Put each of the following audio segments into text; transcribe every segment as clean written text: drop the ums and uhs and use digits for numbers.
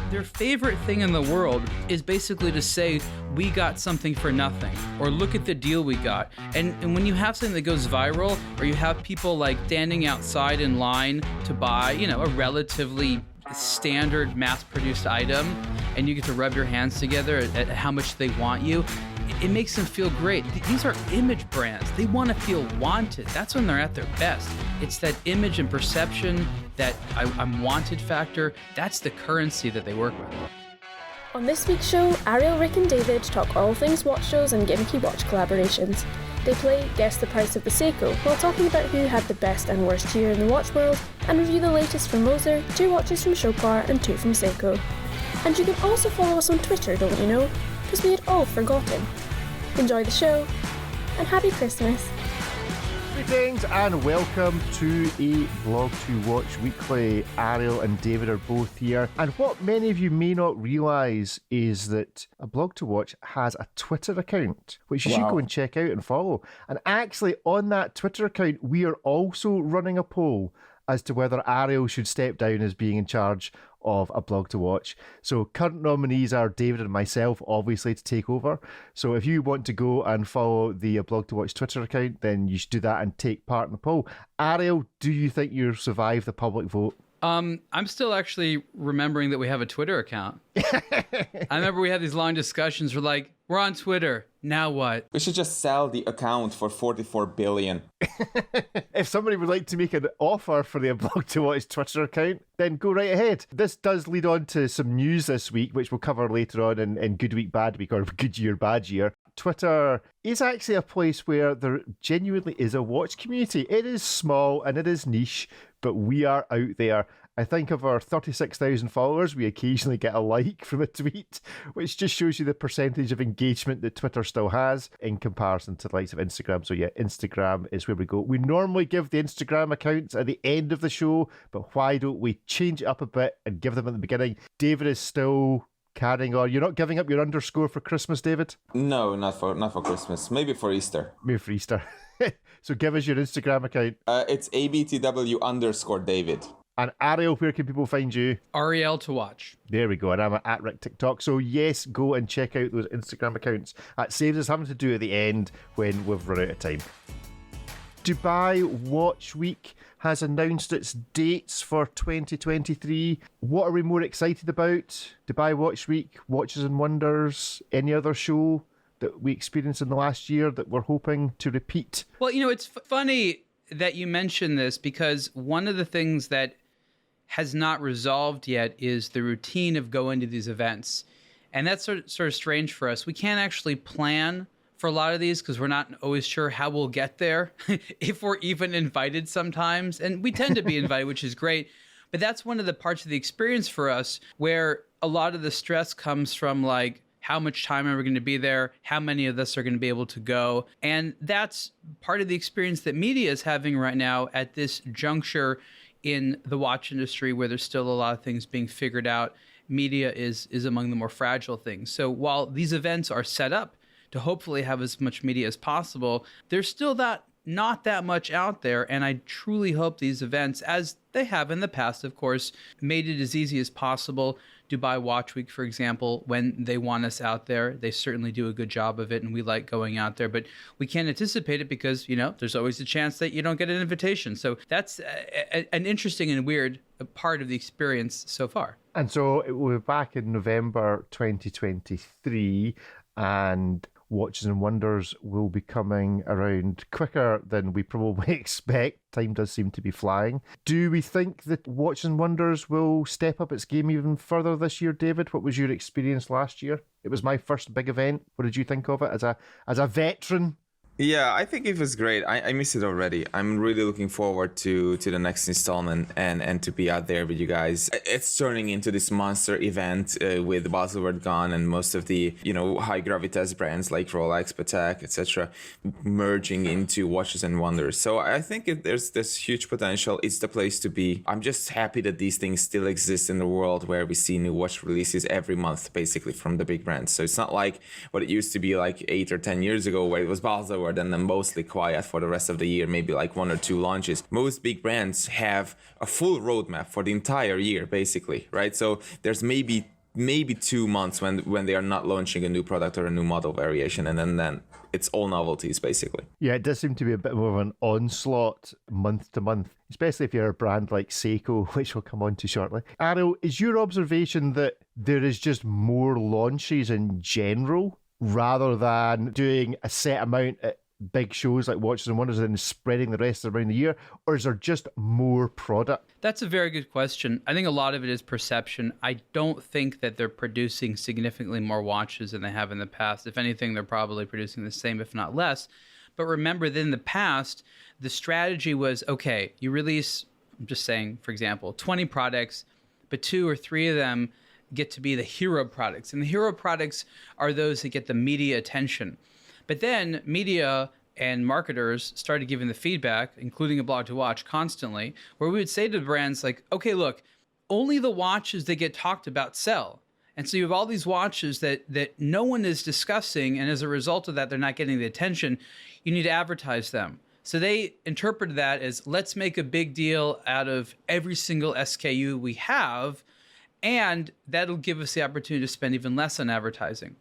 Their favorite thing in the world is basically to say, we got something for nothing, or look at the deal we got. And when you have something that goes viral, or you have people like standing outside in line to buy, a relatively standard mass-produced item, and you get to rub your hands together at how much they want you, it makes them feel great. These are image brands. They want to feel wanted. That's when they're at their best. It's that image and perception, that I'm wanted factor. That's the currency that they work with. On this week's show, Ariel, Rick and David talk all things watch shows and gimmicky watch collaborations. They play Guess the Price of the Seiko while talking about who had the best and worst year in the watch world, and review the latest from Moser, 2 watches from Chopard and 2 from Seiko. And you can also follow us on Twitter, don't you know? Because we had all forgotten. Enjoy the show, and happy Christmas. Greetings and welcome to aBlogtoWatch Weekly. Ariel and David are both here, and what many of you may not realise is that aBlogtoWatch has a Twitter account, which you should go and check out and follow. And actually on that Twitter account, we are also running a poll as to whether Ariel should step down as being in charge of aBlogtoWatch. So current nominees are David and myself, obviously, to take over. So if you want to go and follow the aBlogtoWatch Twitter account, then you should do that and take part in the poll. Ariel, do you think you'll survive the public vote? I'm still actually remembering that we have a Twitter account. I remember we had these long discussions. We're like, we're on Twitter. Now what? We should just sell the account for $44 billion. If somebody would like to make an offer for the aBlogtoWatch Twitter account, then go right ahead. This does lead on to some news this week, which we'll cover later on in Good Week, Bad Week, or Good Year, Bad Year. Twitter is actually a place where there genuinely is a watch community. It is small and it is niche, but we are out there. I think of our 36,000 followers, we occasionally get a like from a tweet, which just shows you the percentage of engagement that Twitter still has in comparison to the likes of Instagram. So yeah, Instagram is where we go. We normally give the Instagram accounts at the end of the show, but why don't we change it up a bit and give them at the beginning? David is still carrying on. You're not giving up your underscore for Christmas, David? No, not for Christmas. Maybe for Easter. Maybe for Easter. So give us your Instagram account. It's aBTW_David. And Ariel, where can people find you? Ariel to watch. There we go. And I'm at Rick TikTok. So yes, go and check out those Instagram accounts. That saves us having to do at the end when we've run out of time. Dubai Watch Week has announced its dates for 2023. What are we more excited about? Dubai Watch Week, Watches and Wonders, any other show that we experienced in the last year that we're hoping to repeat? Well, it's funny that you mention this, because one of the things that has not resolved yet is the routine of going to these events. And that's sort of strange for us. We can't actually plan for a lot of these because we're not always sure how we'll get there, if we're even invited sometimes. And we tend to be invited, which is great. But that's one of the parts of the experience for us where a lot of the stress comes from, like, how much time are we going to be there? How many of us are going to be able to go? And that's part of the experience that media is having right now at this juncture in the watch industry, where there's still a lot of things being figured out. Media is among the more fragile things. So while these events are set up to hopefully have as much media as possible, there's still not that much out there. And I truly hope these events, as they have in the past, of course, made it as easy as possible. Dubai Watch Week, for example, when they want us out there, they certainly do a good job of it, and we like going out there. But we can't anticipate it because, there's always a chance that you don't get an invitation. So that's an interesting and weird part of the experience so far. And so it will be back in November 2023, and Watches and Wonders will be coming around quicker than we probably expect. Time does seem to be flying. Do we think that Watches and Wonders will step up its game even further this year, David? What was your experience last year? It was my first big event. What did you think of it as a veteran? Yeah, I think it was great. I miss it already. I'm really looking forward to the next installment and to be out there with you guys. It's turning into this monster event with Buzzword gone and most of the high gravitas brands like Rolex, Patek, etc. merging into Watches and Wonders. So I think there's this huge potential. It's the place to be. I'm just happy that these things still exist in the world where we see new watch releases every month, basically from the big brands. So it's not like what it used to be like 8 or 10 years ago, where it was Buzzword and then mostly quiet for the rest of the year, maybe like 1 or 2 launches. Most big brands have a full roadmap for the entire year, basically, right? So there's maybe maybe 2 months when they are not launching a new product or a new model variation, and then it's all novelties basically. Yeah, it does seem to be a bit more of an onslaught month to month, especially if you're a brand like Seiko, which we'll come on to shortly. Ariel, is your observation that there is just more launches in general rather than doing a set amount at big shows like Watches and Wonders and then spreading the rest around the year, or is there just more product? That's a very good question. I think a lot of it is perception. I don't think that they're producing significantly more watches than they have in the past. If anything, they're probably producing the same, if not less. But remember that in the past, the strategy was, okay, you release, I'm just saying, for example, 20 products, but 2 or 3 of them get to be the hero products. And the hero products are those that get the media attention. But then media and marketers started giving the feedback, including aBlogtoWatch constantly, where we would say to the brands like, okay, look, only the watches that get talked about sell. And so you have all these watches that no one is discussing, and as a result of that, they're not getting the attention. You need to advertise them. So they interpreted that as, let's make a big deal out of every single SKU we have, and that'll give us the opportunity to spend even less on advertising.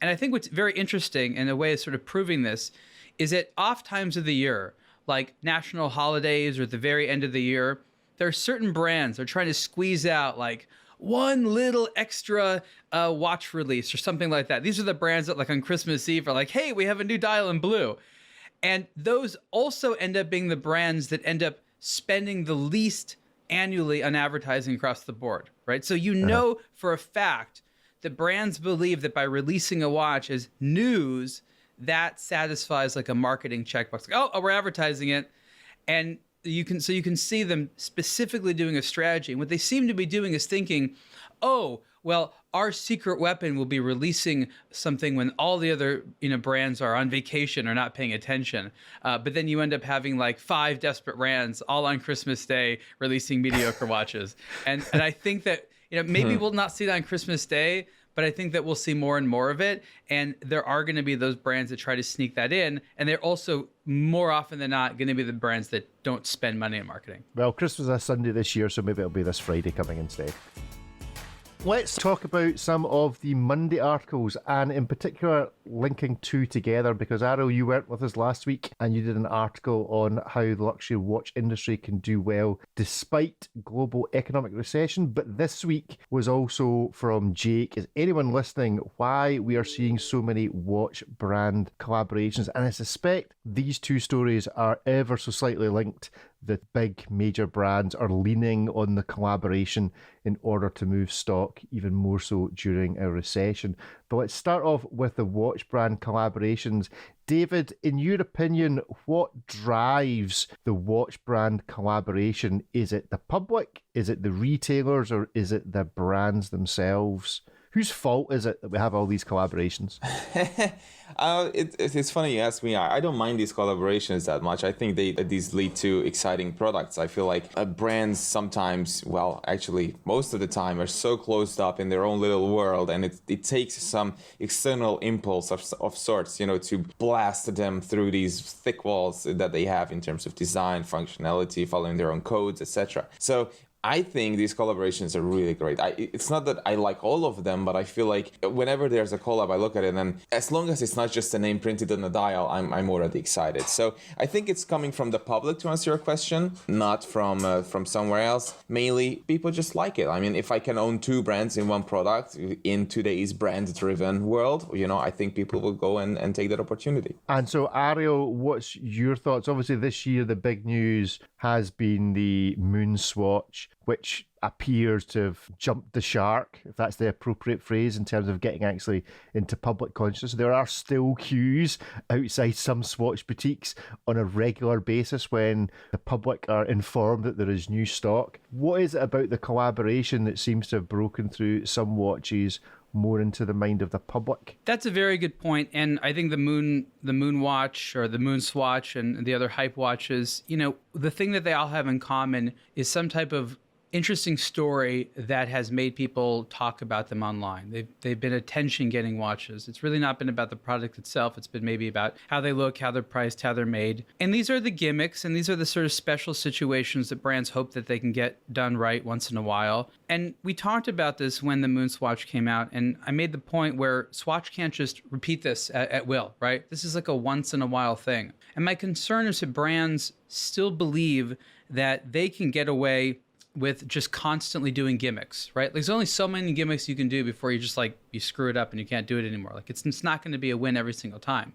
And I think what's very interesting, and a way of sort of proving this, is that off times of the year, like national holidays or at the very end of the year, there are certain brands that are trying to squeeze out like one little extra watch release or something like that. These are the brands that like on Christmas Eve are like, hey, we have a new dial in blue. And those also end up being the brands that end up spending the least annually on advertising across the board, right? So you know for a fact that brands believe that by releasing a watch as news, that satisfies like a marketing checkbox. Like, oh, we're advertising it. And you can see them specifically doing a strategy. And what they seem to be doing is thinking, oh, well, our secret weapon will be releasing something when all the other brands are on vacation or not paying attention. But then you end up having like 5 desperate brands all on Christmas Day releasing mediocre watches. And I think that maybe we'll not see that on Christmas Day, but I think that we'll see more and more of it. And there are going to be those brands that try to sneak that in. And they're also more often than not going to be the brands that don't spend money on marketing. Well, Christmas is Sunday this year, so maybe it'll be this Friday coming instead. Let's talk about some of the Monday articles, and in particular linking 2 together, because Ariel, you weren't with us last week and you did an article on how the luxury watch industry can do well despite global economic recession. But this week was also from Jake. Is anyone listening why we are seeing so many watch brand collaborations? And I suspect these 2 stories are ever so slightly linked. The big major brands are leaning on the collaboration in order to move stock even more so during a recession. But let's start off with the watch brand collaborations. David, in your opinion, what drives the watch brand collaboration? Is it the public? Is it the retailers? Or is it the brands themselves? Whose fault is it that we have all these collaborations? It's funny you ask me. I don't mind these collaborations that much. I think these lead to exciting products. I feel like brands sometimes, well, actually, most of the time are so closed up in their own little world, and it takes some external impulse of sorts, to blast them through these thick walls that they have in terms of design, functionality, following their own codes, etc. So I think these collaborations are really great. It's not that I like all of them, but I feel like whenever there's a collab, I look at it, and as long as it's not just a name printed on the dial, I'm already excited. So I think it's coming from the public, to answer your question, not from somewhere else. Mainly, people just like it. I mean, if I can own 2 brands in one product in today's brand-driven world, I think people will go and take that opportunity. And so, Ariel, what's your thoughts? Obviously, this year, the big news has been the MoonSwatch, which appears to have jumped the shark, if that's the appropriate phrase, in terms of getting actually into public consciousness. There are still queues outside some Swatch boutiques on a regular basis when the public are informed that there is new stock. What is it about the collaboration that seems to have broken through some watches more into the mind of the public? That's a very good point. And I think the MoonWatch or the MoonSwatch and the other hype watches, the thing that they all have in common is some type of interesting story that has made people talk about them online. They've been attention-getting watches. It's really not been about the product itself. It's been maybe about how they look, how they're priced, how they're made. And these are the gimmicks, and these are the sort of special situations that brands hope that they can get done right once in a while. And we talked about this when the MoonSwatch came out, and I made the point where Swatch can't just repeat this at will, right? This is like a once-in-a-while thing. And my concern is that brands still believe that they can get away with just constantly doing gimmicks, right? There's only so many gimmicks you can do before you just like, you screw it up and you can't do it anymore. Like it's not going to be a win every single time.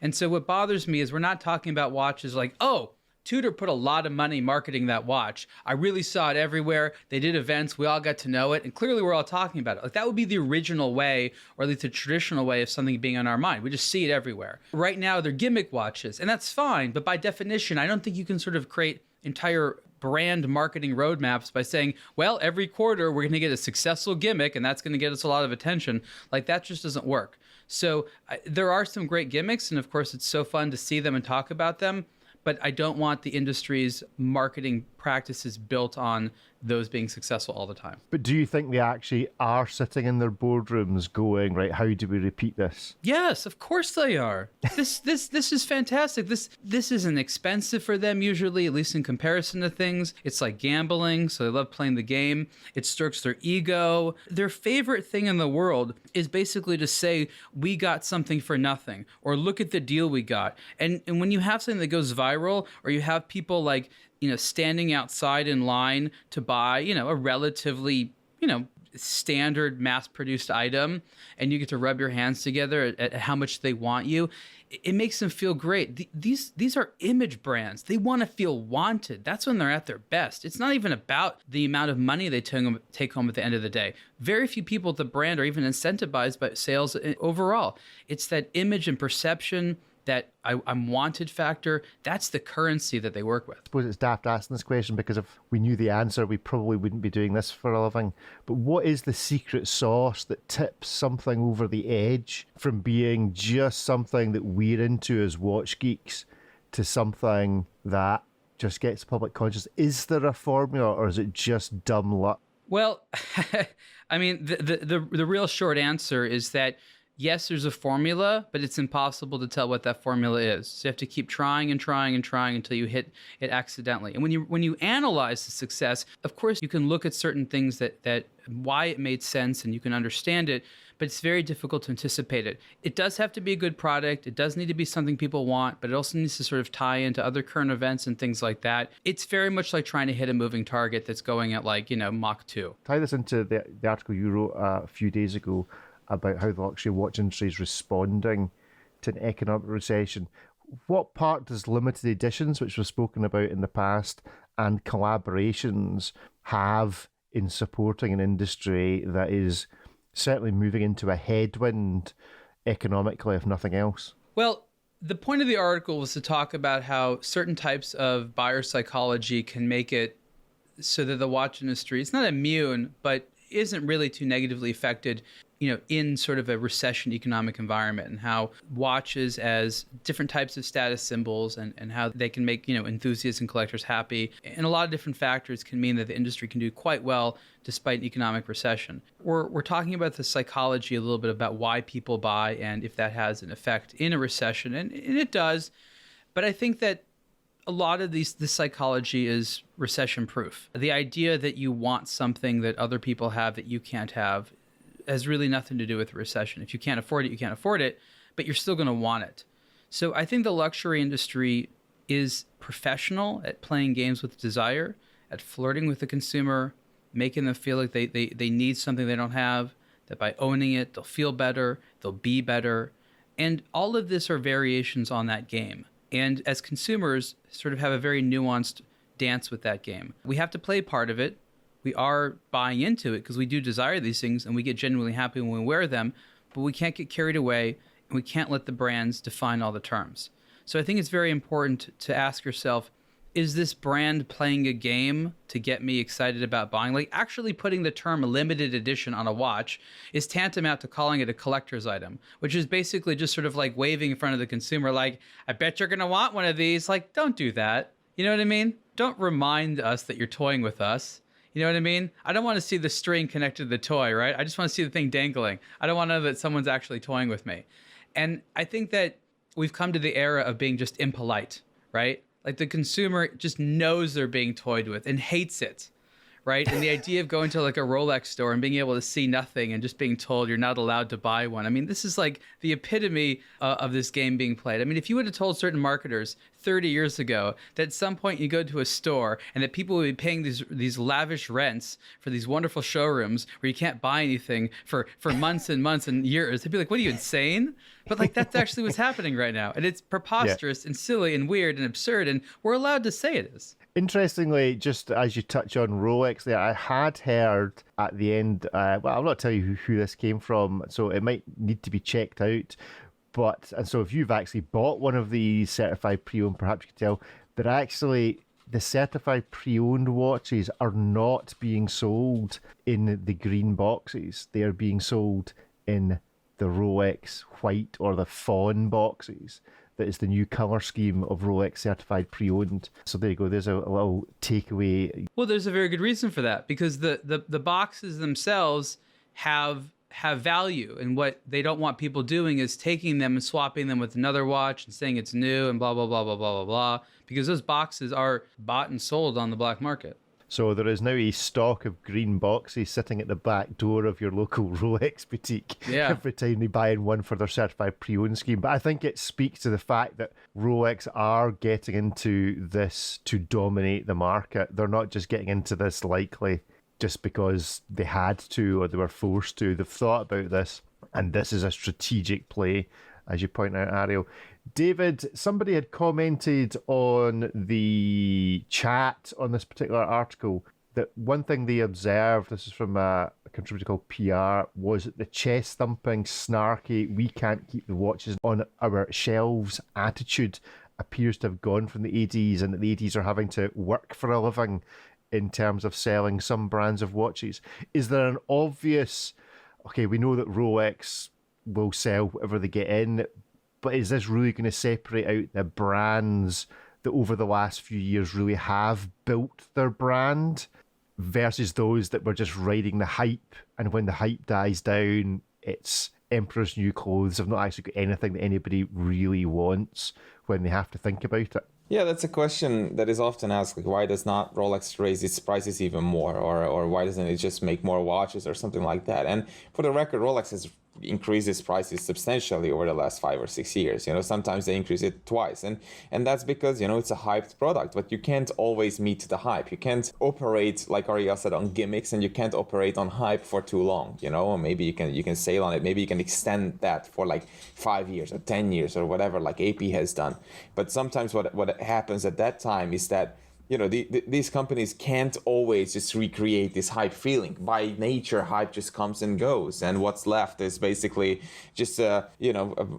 And so what bothers me is we're not talking about watches like, oh, Tudor put a lot of money marketing that watch. I really saw it everywhere. They did events. We all got to know it. And clearly we're all talking about it. Like that would be the original way, or at least the traditional way of something being on our mind. We just see it everywhere. Right now they're gimmick watches, and that's fine. But by definition, I don't think you can sort of create entire brand marketing roadmaps by saying, well, every quarter we're going to get a successful gimmick and that's going to get us a lot of attention. Like that just doesn't work. So there are some great gimmicks, and of course it's so fun to see them and talk about them, but I don't want the industry's marketing practices built on those being successful all the time. But do you think they actually are sitting in their boardrooms going, right, how do we repeat this? Yes, of course they are. This is fantastic. This isn't expensive for them usually, at least in comparison to things. It's like gambling, so they love playing the game. It strokes their ego. Their favorite thing in the world is basically to say, we got something for nothing, or look at the deal we got. And when you have something that goes viral, or you have people like, standing outside in line to buy, a relatively, standard mass-produced item, and you get to rub your hands together at how much they want you, it makes them feel great. These are image brands. They want to feel wanted. That's when they're at their best. It's not even about the amount of money they take home at the end of the day. Very few people at the brand are even incentivized by sales overall. It's that image and perception, that I'm wanted factor. That's the currency that they work with. I suppose it's daft asking this question, because if we knew the answer, we probably wouldn't be doing this for a living. But what is the secret sauce that tips something over the edge from being just something that we're into as watch geeks to something that just gets public conscious? Is there a formula, or is it just dumb luck? Well, I mean, the real short answer is that yes, there's a formula, but it's impossible to tell what that formula is. So you have to keep trying and trying and trying until you hit it accidentally. And when you analyze the success, of course, you can look at certain things that why it made sense, and you can understand it, but it's very difficult to anticipate it. It does have to be a good product. It does need to be something people want, but it also needs to sort of tie into other current events and things like that. It's very much like trying to hit a moving target that's going at like, Mach 2. Tie this into the article you wrote a few days ago about how the luxury watch industry is responding to an economic recession. What part does limited editions, which was spoken about in the past, and collaborations have in supporting an industry that is certainly moving into a headwind economically, if nothing else? Well, the point of the article was to talk about how certain types of buyer psychology can make it so that the watch industry is not immune, but isn't really too negatively affected, in sort of a recession economic environment, and how watches as different types of status symbols and how they can make, enthusiasts and collectors happy. And a lot of different factors can mean that the industry can do quite well despite an economic recession. We're talking about the psychology a little bit about why people buy and if that has an effect in a recession. And it does. But I think that a lot of this psychology is recession proof. The idea that you want something that other people have that you can't have has really nothing to do with recession. If you can't afford it, you can't afford it, but you're still going to want it. So I think the luxury industry is professional at playing games with desire, at flirting with the consumer, making them feel like they need something they don't have, that by owning it, they'll feel better, they'll be better. And all of this are variations on that game. And as consumers, sort of have a very nuanced dance with that game. We have to play part of it. We are buying into it because we do desire these things and we get genuinely happy when we wear them, but we can't get carried away and we can't let the brands define all the terms. So I think it's very important to ask yourself, is this brand playing a game to get me excited about buying? Like actually putting the term limited edition on a watch is tantamount to calling it a collector's item, which is basically just sort of like waving in front of the consumer, like, I bet you're going to want one of these. Like, don't do that. You know what I mean? Don't remind us that you're toying with us. You know what I mean? I don't want to see the string connected to the toy, right? I just want to see the thing dangling. I don't want to know that someone's actually toying with me. And I think that we've come to the era of being just impolite, right? Like the consumer just knows they're being toyed with and hates it, right? And the idea of going to like a Rolex store and being able to see nothing and just being told you're not allowed to buy one. I mean, this is like the epitome of this game being played. I mean, if you would have told certain marketers 30 years ago that at some point you go to a store and that people would be paying these lavish rents for these wonderful showrooms where you can't buy anything for months and months and years, they'd be like, what are you, insane? But like that's actually what's happening right now. And it's preposterous and silly and weird and absurd. And we're allowed to say it is. Interestingly, just as you touch on Rolex there, I had heard at the end, well, I'll not tell you who this came from, so it might need to be checked out. And so if you've actually bought one of these certified pre-owned, perhaps you can tell that actually the certified pre-owned watches are not being sold in the green boxes. They are being sold in the Rolex white or the fawn boxes. That is the new colour scheme of Rolex certified pre-owned. So there you go. There's a little takeaway. Well, there's a very good reason for that, because the boxes themselves have value, and what they don't want people doing is taking them and swapping them with another watch and saying it's new and blah, blah, blah, blah, blah, blah, blah, because those boxes are bought and sold on the black market. So there is now a stock of green boxes sitting at the back door of your local Rolex boutique every time they buy in one for their certified pre-owned scheme. But I think it speaks to the fact that Rolex are getting into this to dominate the market. They're not just getting into this likely just because they had to or they were forced to. They've thought about this, and this is a strategic play, as you point out, Ariel. David, somebody had commented on the chat on this particular article that one thing they observed, this is from a contributor called PR, was that the chest-thumping, snarky, we can't keep the watches on our shelves attitude appears to have gone from the ADs, and that the ADs are having to work for a living in terms of selling some brands of watches. Is there an obvious, okay, we know that Rolex will sell whatever they get in, but is this really going to separate out the brands that over the last few years really have built their brand versus those that were just riding the hype, and when the hype dies down, it's Emperor's New Clothes, have not actually got anything that anybody really wants when they have to think about it? Yeah, that's a question that is often asked. Like, why does not Rolex raise its prices even more? Or why doesn't it just make more watches or something like that? And for the record, Rolex has increased its prices substantially over the last 5 or 6 years. You know, sometimes they increase it twice. And that's because, you know, it's a hyped product, but you can't always meet the hype. You can't operate, like Ariel said, on gimmicks, and you can't operate on hype for too long, you know, or maybe you can sail on it. Maybe you can extend that for like 5 years or 10 years or whatever, like AP has done. But sometimes what happens at that time is that, you know, these companies can't always just recreate this hype feeling. By nature, hype just comes and goes, and what's left is basically just a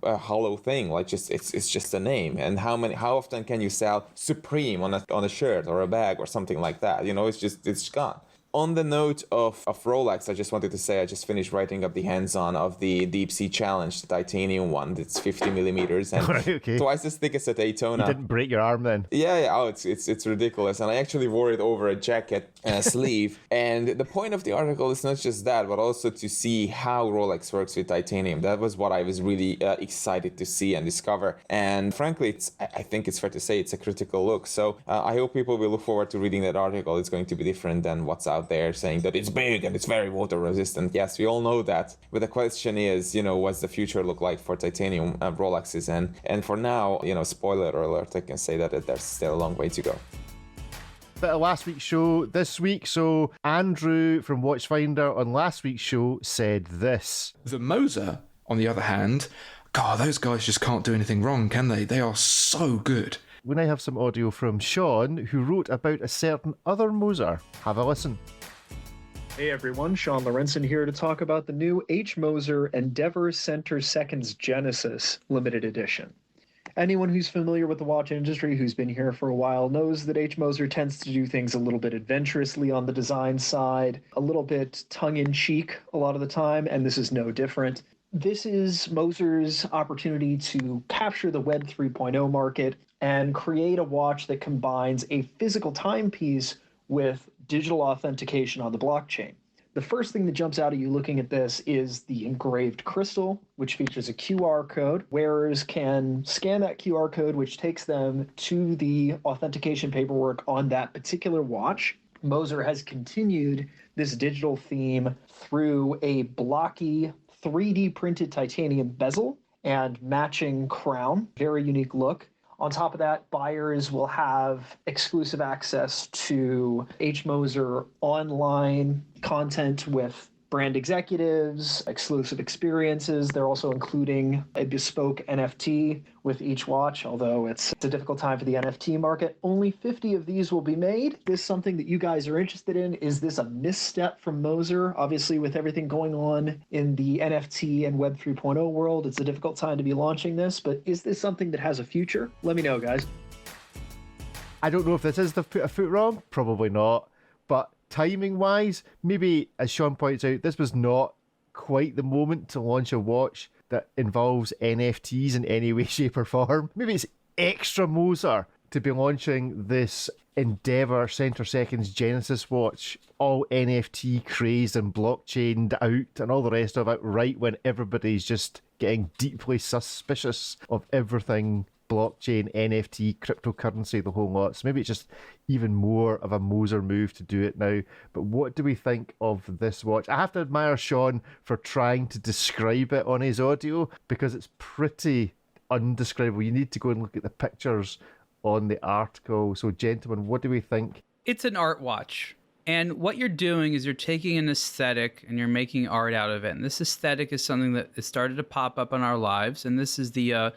hollow thing. Like it's just a name. And how often can you sell Supreme on a shirt or a bag or something like that? You know, it's gone. On the note of Rolex, I just wanted to say I just finished writing up the hands-on of the Deep Sea Challenge, the titanium one. It's 50 millimeters and twice as thick as a Daytona. You didn't break your arm then? Yeah. Oh, it's ridiculous. And I actually wore it over a jacket and a sleeve. And the point of the article is not just that, but also to see how Rolex works with titanium. That was what I was really excited to see and discover. And frankly, I think it's fair to say it's a critical look. So I hope people will look forward to reading that article. It's going to be different than what's out there saying that it's big and it's very water resistant. Yes, we all know that. But the question is, you know, what's the future look like for titanium Rolexes? And for now, you know, spoiler alert, I can say that there's still a long way to go. Bit of last week's show this week. So Andrew from Watchfinder on last week's show said this. The Moser, on the other hand, God, those guys just can't do anything wrong, can they? They are so good. We now have some audio from Sean, who wrote about a certain other Moser. Have a listen. Hey everyone, Sean Lorenzen here to talk about the new H. Moser Endeavour Center Seconds Genesis limited edition. Anyone who's familiar with the watch industry, who's been here for a while, knows that H. Moser tends to do things a little bit adventurously on the design side, a little bit tongue-in-cheek a lot of the time, and this is no different. This is Moser's opportunity to capture the Web 3.0 market and create a watch that combines a physical timepiece with digital authentication on the blockchain. The first thing that jumps out at you looking at this is the engraved crystal, which features a QR code. Wearers can scan that QR code, which takes them to the authentication paperwork on that particular watch. Moser has continued this digital theme through a blocky 3D printed titanium bezel and matching crown. Very unique look. On top of that, buyers will have exclusive access to H. Moser online content with brand executives, exclusive experiences. They're also including a bespoke NFT with each watch, although it's a difficult time for the NFT market. Only 50 of these will be made. Is this something that you guys are interested in? Is this a misstep from Moser? Obviously, with everything going on in the NFT and Web 3.0 world, it's a difficult time to be launching this, but is this something that has a future? Let me know, guys. I don't know if this is the put a foot wrong. Probably not. But timing-wise, maybe, as Sean points out, this was not quite the moment to launch a watch that involves NFTs in any way, shape, or form. Maybe it's extra Moser to be launching this Endeavour Center Seconds Genesis watch, all NFT crazed and blockchained out and all the rest of it, right when everybody's just getting deeply suspicious of everything blockchain, NFT, cryptocurrency, the whole lot. So maybe it's just even more of a Moser move to do it now. But what do we think of this watch? I have to admire Sean for trying to describe it on his audio, because it's pretty undescribable. You need to go and look at the pictures on the article. So gentlemen, what do we think? It's an art watch. And what you're doing is you're taking an aesthetic and you're making art out of it. And this aesthetic is something that has started to pop up in our lives. And this is the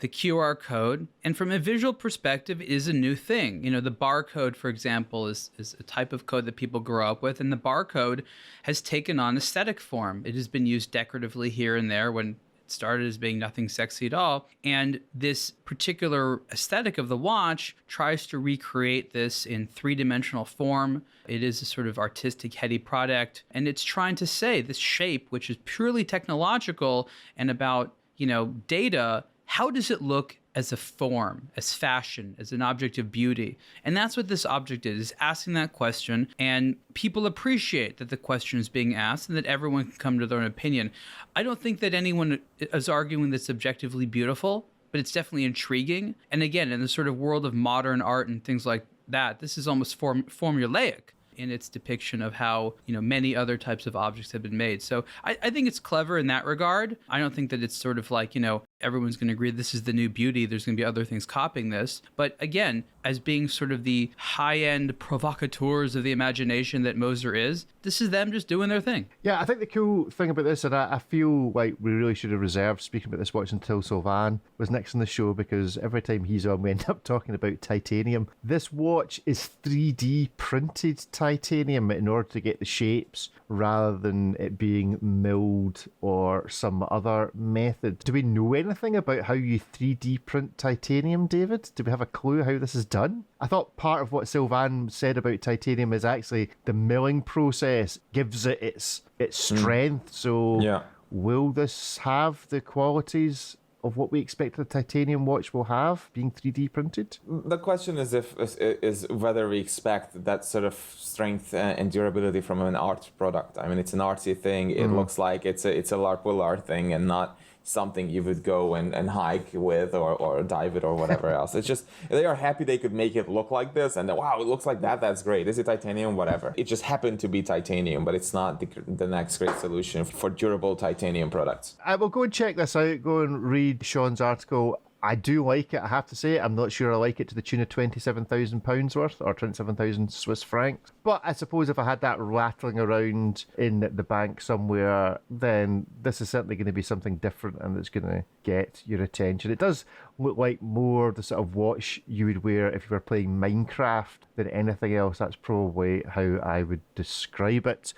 QR code. And from a visual perspective, it is a new thing. You know, the barcode, for example, is a type of code that people grow up with. And the barcode has taken on aesthetic form. It has been used decoratively here and there when it started as being nothing sexy at all. And this particular aesthetic of the watch tries to recreate this in three-dimensional form. It is a sort of artistic, heady product. And it's trying to say this shape, which is purely technological and about, you know, data, how does it look as a form, as fashion, as an object of beauty? And that's what this object is asking that question. And people appreciate that the question is being asked and that everyone can come to their own opinion. I don't think that anyone is arguing that's objectively beautiful, but it's definitely intriguing. And again, in the sort of world of modern art and things like that, this is almost formulaic in its depiction of how, you know, many other types of objects have been made. So I think it's clever in that regard. I don't think that it's sort of like, you know, everyone's going to agree this is the new beauty. There's going to be other things copying this. But again, as being sort of the high-end provocateurs of the imagination that Moser is, this is them just doing their thing. Yeah, I think the cool thing about this, and I feel like we really should have reserved speaking about this watch until Sylvain was next on the show, because every time he's on, we end up talking about titanium. This watch is 3D printed titanium in order to get the shapes, rather than it being milled or some other method. Do we know anything about how you 3D print titanium, David? Do we have a clue how this is done? I thought part of what Sylvain said about titanium is actually the milling process gives it its strength. So yeah. Will this have the qualities of what we expect a titanium watch will have, being 3D printed? The question is whether we expect that sort of strength and durability from an art product. I mean, it's an artsy thing. It looks like it's a LARP art thing and not something you would go and hike with or dive it or whatever else. It's just, they are happy they could make it look like this, and then, wow, it looks like that, that's great. Is it titanium? Whatever. It just happened to be titanium, but it's not the next great solution for durable titanium products. I will go and check this out, go and read Sean's article. I do like it, I have to say. I'm not sure I like it to the tune of £27,000 worth, or 27,000 Swiss francs. But I suppose if I had that rattling around in the bank somewhere, then this is certainly going to be something different and it's going to get your attention. It does look like more the sort of watch you would wear if you were playing Minecraft than anything else. That's probably how I would describe it.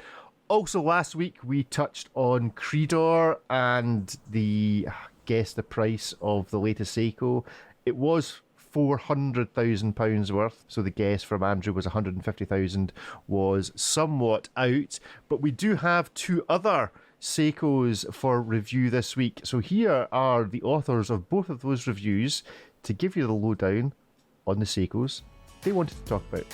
Also, last week we touched on Creedor and guess the price of the latest Seiko. It was £400,000 worth, so the guess from Andrew was 150,000, was somewhat out. But we do have two other Seikos for review this week. So here are the authors of both of those reviews to give you the lowdown on the Seikos they wanted to talk about.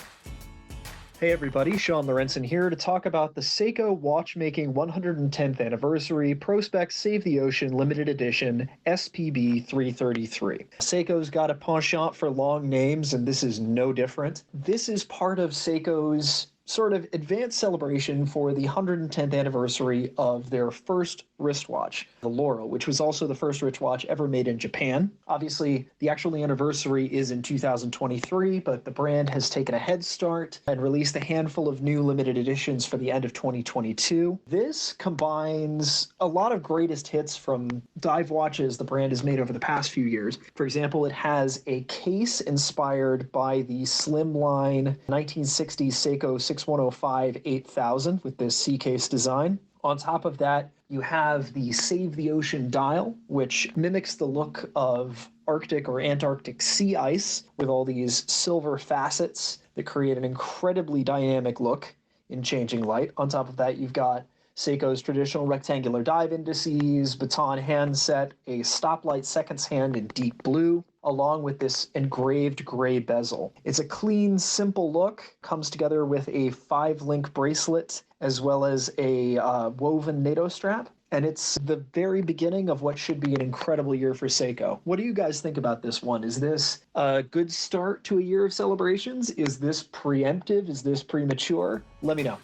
Hey everybody, Sean Lorenzen here to talk about the Seiko Watchmaking 110th Anniversary Prospex Save the Ocean Limited Edition SPB 333. Seiko's got a penchant for long names, and this is no different. This is part of Seiko's sort of advanced celebration for the 110th anniversary of their first wristwatch, the Laurel, which was also the first wristwatch ever made in Japan. Obviously, the actual anniversary is in 2023, but the brand has taken a head start and released a handful of new limited editions for the end of 2022. This combines a lot of greatest hits from dive watches the brand has made over the past few years. For example, it has a case inspired by the slimline 1960s Seiko 6105-8000 with this C-case design. On top of that, you have the Save the Ocean dial, which mimics the look of Arctic or Antarctic sea ice with all these silver facets that create an incredibly dynamic look in changing light. On top of that, you've got Seiko's traditional rectangular dive indices, baton handset, a stoplight seconds hand in deep blue, along with this engraved gray bezel. It's a clean, simple look, comes together with a 5-link bracelet, as well as a woven NATO strap. And it's the very beginning of what should be an incredible year for Seiko. What do you guys think about this one? Is this a good start to a year of celebrations? Is this preemptive? Is this premature? Let me know.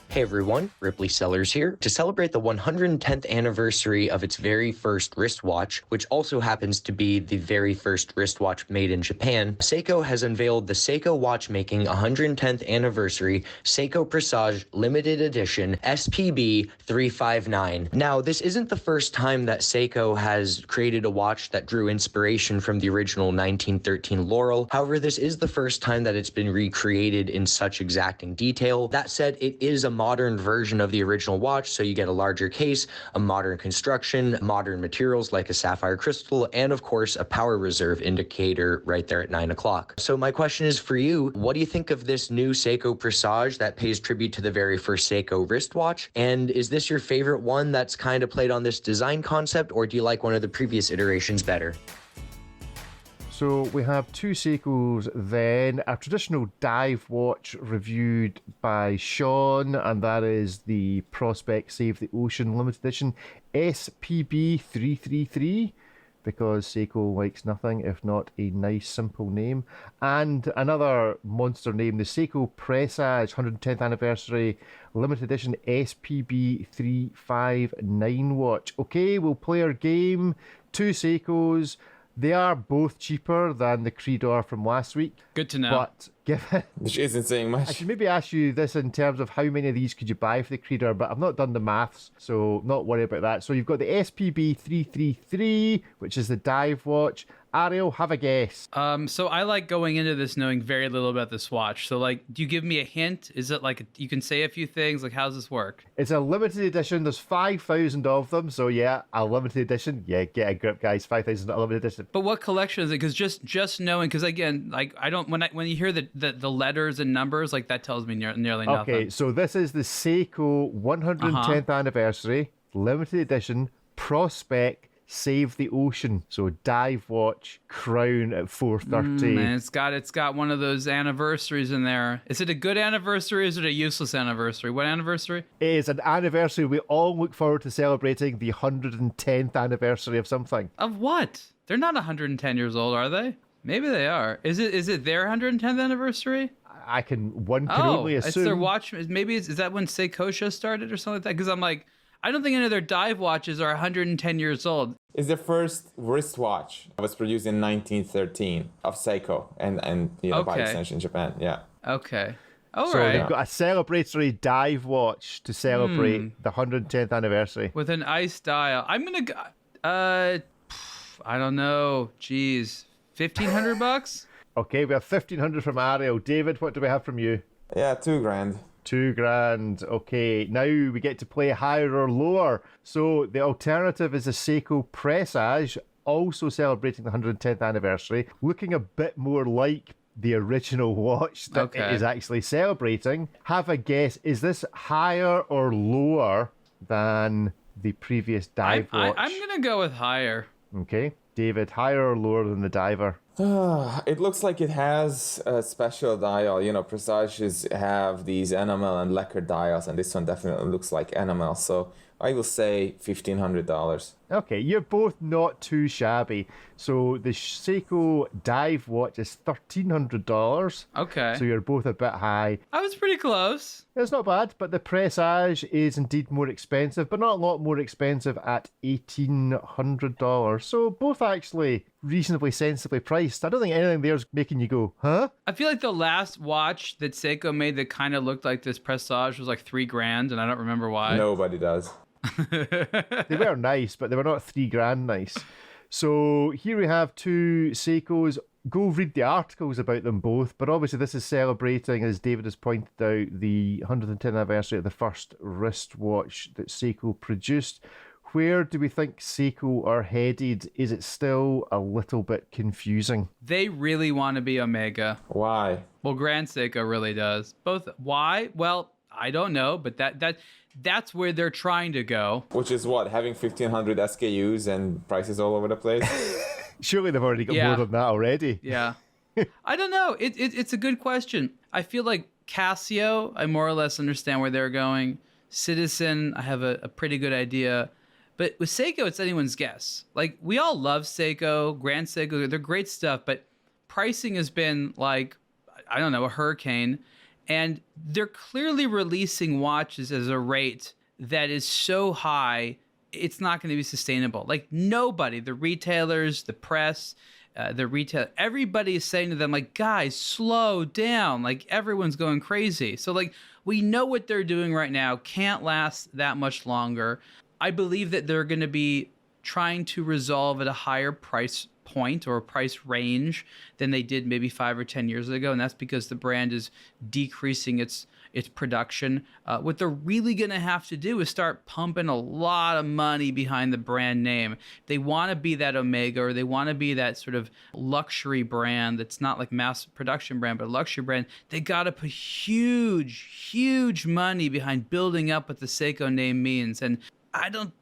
Hey everyone, Ripley Sellers here. To celebrate the 110th anniversary of its very first wristwatch, which also happens to be the very first wristwatch made in Japan, Seiko has unveiled the Seiko Watchmaking 110th Anniversary Seiko Presage Limited Edition SPB 359. Now, this isn't the first time that Seiko has created a watch that drew inspiration from the original 1913 Laurel. However, this is the first time that it's been recreated in such exacting detail. That said, it is a modern version of the original watch, so you get a larger case, a modern construction, modern materials like a sapphire crystal, and of course a power reserve indicator right there at 9 o'clock. So my question is for you, what do you think of this new Seiko Presage that pays tribute to the very first Seiko wristwatch? And is this your favorite one that's kind of played on this design concept, or do you like one of the previous iterations better? So we have two Seikos then, a traditional dive watch reviewed by Sean, and that is the Prospex Save the Ocean Limited Edition SPB 333, because Seiko likes nothing if not a nice simple name. And another monster name, the Seiko Presage 110th Anniversary Limited Edition SPB 359 watch. Okay, we'll play our game. Two Seikos. They are both cheaper than the Creedor from last week. Good to know. But given... Which isn't saying much. I should maybe ask you this in terms of how many of these could you buy for the Creedor, but I've not done the maths, so not worry about that. So you've got the SPB 333, which is the dive watch. Ariel, have a guess. So I like going into this knowing very little about this watch. So like, do you give me a hint? Is it like, you can say a few things? Like, how does this work? It's a limited edition. There's 5,000 of them. So yeah, a limited edition. Yeah, get a grip, guys. 5,000 a limited edition. But what collection is it? Because just knowing, because again, like I don't, when you hear the letters and numbers, like that tells me nearly nothing. Okay, so this is the Seiko 110th Anniversary Limited Edition Prospex Save the Ocean. So dive watch, crown at 430. And it's got one of those anniversaries in there. Is it a good anniversary or is it a useless anniversary? What anniversary? It is an anniversary we all look forward to celebrating, the 110th anniversary of something. Of what? They're not 110 years old, are they? Maybe they are. Is it their 110th anniversary? One can only assume. It's their watch. Maybe is that when Seiko started or something like that? Because I'm like, I don't think any of their dive watches are 110 years old. It's the first wristwatch that was produced in 1913 of Seiko and by extension Japan. Yeah. Okay. All so right. they've got a celebratory dive watch to celebrate the 110th anniversary. With an ice dial. I'm going to I don't know. Jeez. $1,500? Okay, we have 1,500 from Ariel. David, what do we have from you? Yeah, $2,000. $2,000. Okay, now we get to play higher or lower. So the alternative is a Seiko Presage, also celebrating the 110th anniversary, looking a bit more like the original watch that it is actually celebrating. Have a guess, is this higher or lower than the previous dive watch? I'm going to go with higher. Okay, David, higher or lower than the diver? It looks like it has a special dial. Presages have these Enamel and lacquer dials, and this one definitely looks like Enamel. So I will say $1,500. Okay, you're both not too shabby. So the Seiko dive watch is $1,300. Okay. So you're both a bit high. I was pretty close. It's not bad, but the Presage is indeed more expensive, but not a lot more expensive at $1,800. So both actually reasonably sensibly priced. I don't think anything there's making you go, huh? I feel like the last watch that Seiko made that kind of looked like this Presage was like $3,000, and I don't remember why. Nobody does. They were nice, but they were not $3,000 nice. So here we have two Seikos. Go read the articles about them both, but obviously this is celebrating, as David has pointed out, the 110th anniversary of the first wristwatch that Seiko produced. Where do we think Seiko are headed? Is it still a little bit confusing? They really want to be Omega. Why? Well, Grand Seiko really does. Both. Why? Well, I don't know, but that's where they're trying to go. Which is what? Having 1,500 SKUs and prices all over the place? Surely they've already got more than that already. Yeah. I don't know. It's a good question. I feel like Casio, I more or less understand where they're going. Citizen, I have a pretty good idea. But with Seiko, it's anyone's guess. Like, we all love Seiko, Grand Seiko. They're great stuff, but pricing has been like, I don't know, a hurricane. And they're clearly releasing watches at a rate that is so high, it's not going to be sustainable. Like, nobody, the retailers, the press, everybody is saying to them, like, guys, slow down. Like, everyone's going crazy. So, like, we know what they're doing right now can't last that much longer. I believe that they're going to be trying to resolve at a higher price point or a price range than they did maybe 5 or 10 years ago, and that's because the brand is decreasing its production. What they're really going to have to do is start pumping a lot of money behind the brand name. They want to be that Omega, or they want to be that sort of luxury brand that's not like mass production brand, but a luxury brand. They got to put huge money behind building up what the Seiko name means, and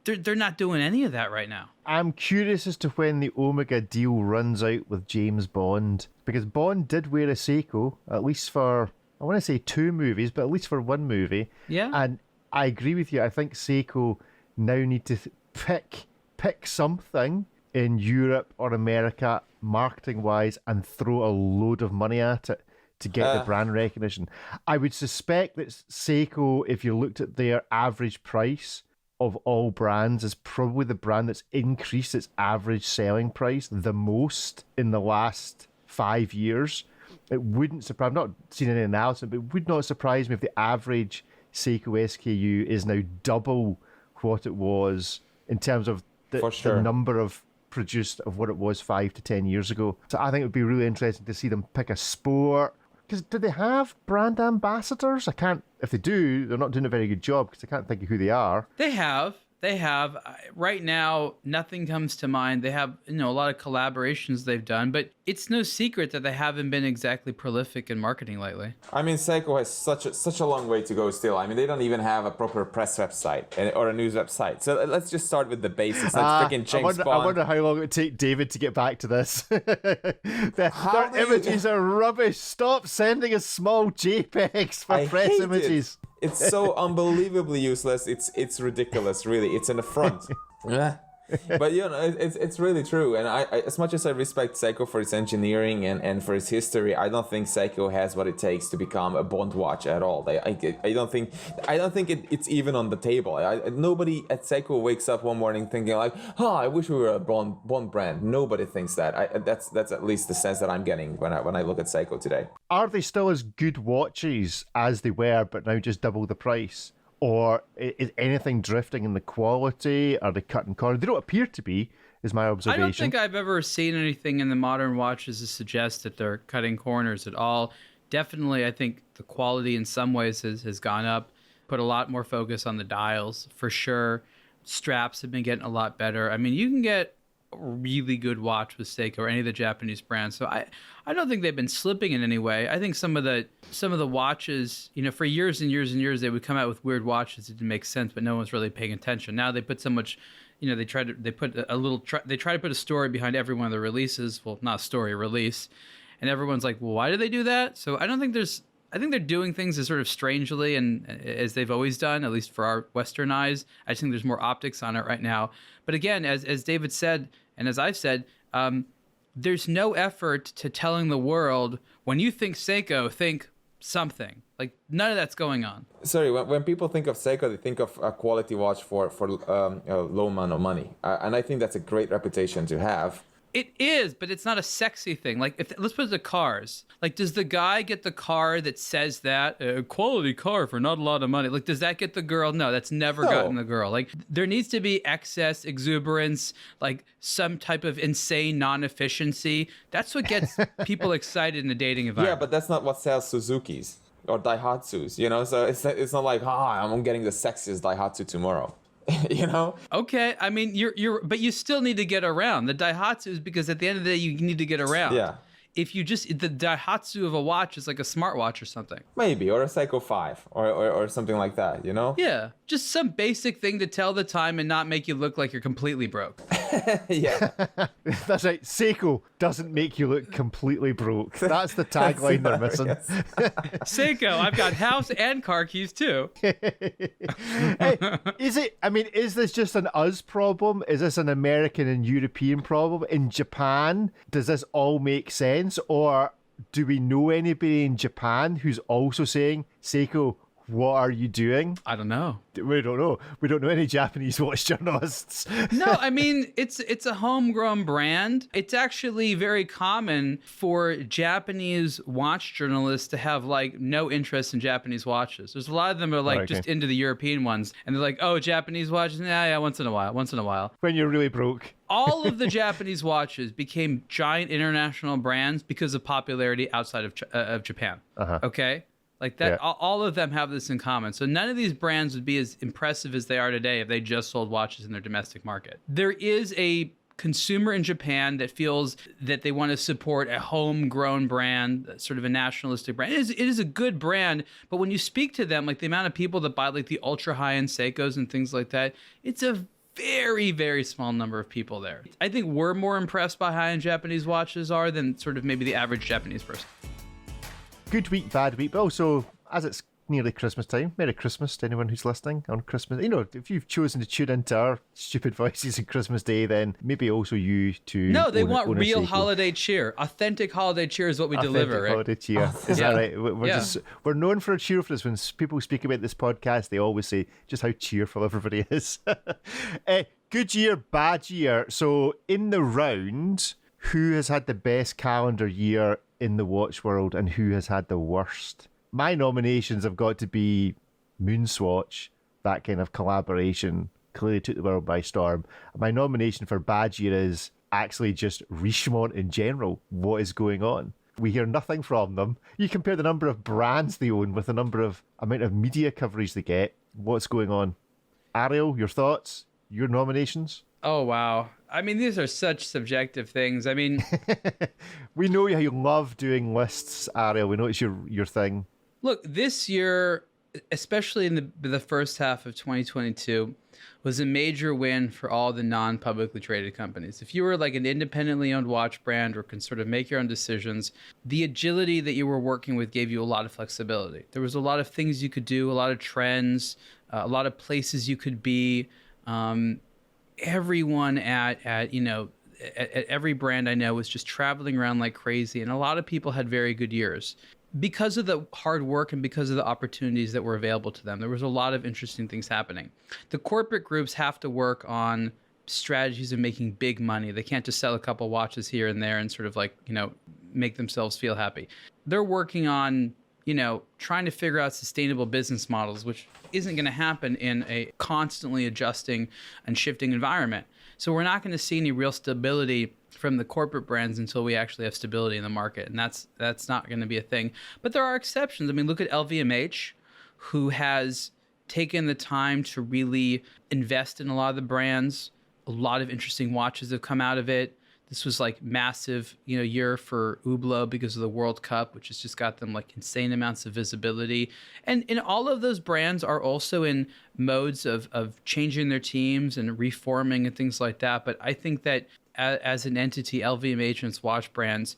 they're not doing any of that right now. I'm curious as to when the Omega deal runs out with James Bond, because Bond did wear a Seiko, at least for, I want to say 2 movies, but at least for 1 movie. Yeah. And I agree with you. I think Seiko now need to pick something in Europe or America, marketing-wise, and throw a load of money at it to get the brand recognition. I would suspect that Seiko, if you looked at their average price of all brands, is probably the brand that's increased its average selling price the most in the last 5 years. It wouldn't surprise, I've not seen any analysis, but it would not surprise me if the average Seiko SKU is now double what it was in terms of the number of produced of what it was 5 to 10 years ago. So I think it would be really interesting to see them pick a sport. Because do they have brand ambassadors? If they do, they're not doing a very good job, because I can't think of who they are. They have. Right now, nothing comes to mind. They have, a lot of collaborations they've done, but it's no secret that they haven't been exactly prolific in marketing lately. I mean, Seiko has such a long way to go still. I mean, they don't even have a proper press website or a news website. So let's just start with the basics. Like freaking James Bond. I wonder how long it would take David to get back to this. Their images are rubbish. Stop sending us small JPEGs for press images. It's so unbelievably useless. It's ridiculous, really. It's an affront. But it's really true. And I as much as I respect Seiko for its engineering and for its history, I don't think Seiko has what it takes to become a Bond watch at all. I don't think it's even on the table. Nobody at Seiko wakes up one morning thinking like, I wish we were a Bond brand. Nobody thinks that. That's at least the sense that I'm getting when I look at Seiko today. Are they still as good watches as they were, but now just double the price? Or is anything drifting in the quality? Are they cutting corners? They don't appear to be, is my observation. I don't think I've ever seen anything in the modern watches to suggest that they're cutting corners at all. Definitely, I think the quality in some ways has gone up. Put a lot more focus on the dials, for sure. Straps have been getting a lot better. I mean, you can get really good watch with Seiko or any of the Japanese brands. So I don't think they've been slipping in any way. I think some of the watches, for years and years and years, they would come out with weird watches that didn't make sense, but no one's really paying attention. Now they put so much, they try to put a story behind every one of the releases. Well, not a story, a release. And everyone's like, well, why do they do that? So I think they're doing things as sort of strangely and as they've always done, at least for our Western eyes. I just think there's more optics on it right now. But again, as David said, and as I've said, there's no effort to telling the world, when you think Seiko, think something. Like, none of that's going on. Sorry, when people think of Seiko, they think of a quality watch for a low amount of money. And I think that's a great reputation to have. It is, but it's not a sexy thing. Like, let's put it to cars. Like, does the guy get the car that says that, a quality car for not a lot of money? Like, does that get the girl? No, that's never gotten the girl. Like, there needs to be excess, exuberance, like some type of insane non-efficiency. That's what gets people excited in the dating environment. Yeah, but that's not what sells Suzukis or Daihatsus, So it's not like, I'm getting the sexiest Daihatsu tomorrow. Okay, I mean, but you still need to get around. The Daihatsu is because at the end of the day, you need to get around. Yeah. If the Daihatsu of a watch is like a smartwatch or something. Maybe, or a Seiko 5 or something like that, Yeah, just some basic thing to tell the time and not make you look like you're completely broke. Yeah. That's right. Seiko doesn't make you look completely broke. That's the tagline they're missing. Seiko, I've got house and car keys too. Hey, is this just an us problem? Is this an American and European problem? In Japan, does this all make sense? Or do we know anybody in Japan who's also saying, Seiko, what are you doing? I don't know. We don't know. We don't know any Japanese watch journalists. No, I mean, it's a homegrown brand. It's actually very common for Japanese watch journalists to have like no interest in Japanese watches. There's a lot of them are like just into the European ones, and they're like, oh, Japanese watches? Yeah, once in a while. When you're really broke. All of the Japanese watches became giant international brands because of popularity outside of Japan. Okay? Like that, all of them have this in common. So none of these brands would be as impressive as they are today if they just sold watches in their domestic market. There is a consumer in Japan that feels that they want to support a homegrown brand, sort of a nationalistic brand. It is a good brand, but when you speak to them, like the amount of people that buy like the ultra high-end Seikos and things like that, it's a very, very small number of people there. I think we're more impressed by high-end Japanese watches are than sort of maybe the average Japanese person. Good week, bad week, but also, as it's nearly Christmas time, Merry Christmas to anyone who's listening on Christmas. If you've chosen to tune into our stupid voices on Christmas Day, then maybe also you too. No, they want real holiday cheer. Authentic holiday cheer is what we deliver, right? Holiday cheer. Is that right? We're known for a cheerfulness. When people speak about this podcast, they always say just how cheerful everybody is. Good year, bad year. So in the round, who has had the best calendar year in the watch world and who has had the worst? My nominations have got to be MoonSwatch. That kind of collaboration clearly took the world by storm. My nomination for bad year is actually just Richemont in general. What is going on? We hear nothing from them. You compare the number of brands they own with the amount of media coverage they get. What's going on? Ariel, your thoughts? Your nominations? Oh, wow. I mean, these are such subjective things. I mean... We know you love doing lists, Ariel. We know it's your thing. Look, this year, especially in the first half of 2022, was a major win for all the non-publicly traded companies. If you were like an independently owned watch brand or can sort of make your own decisions, the agility that you were working with gave you a lot of flexibility. There was a lot of things you could do, a lot of trends, a lot of places you could be. Everyone at every brand I know was just traveling around like crazy, and a lot of people had very good years because of the hard work and because of the opportunities that were available to them. There was a lot of interesting things happening. The corporate groups have to work on strategies of making big money. They can't just sell a couple watches here and there and sort of like, make themselves feel happy. They're working on, trying to figure out sustainable business models, which isn't going to happen in a constantly adjusting and shifting environment. So we're not going to see any real stability from the corporate brands until we actually have stability in the market. And that's not going to be a thing. But there are exceptions. I mean, look at LVMH, who has taken the time to really invest in a lot of the brands A lot of interesting watches have come out of it. This was like massive, year for Hublot because of the World Cup, which has just got them like insane amounts of visibility. And all of those brands are also in modes of changing their teams and reforming and things like that. But I think that as an entity, LVMH and its watch brands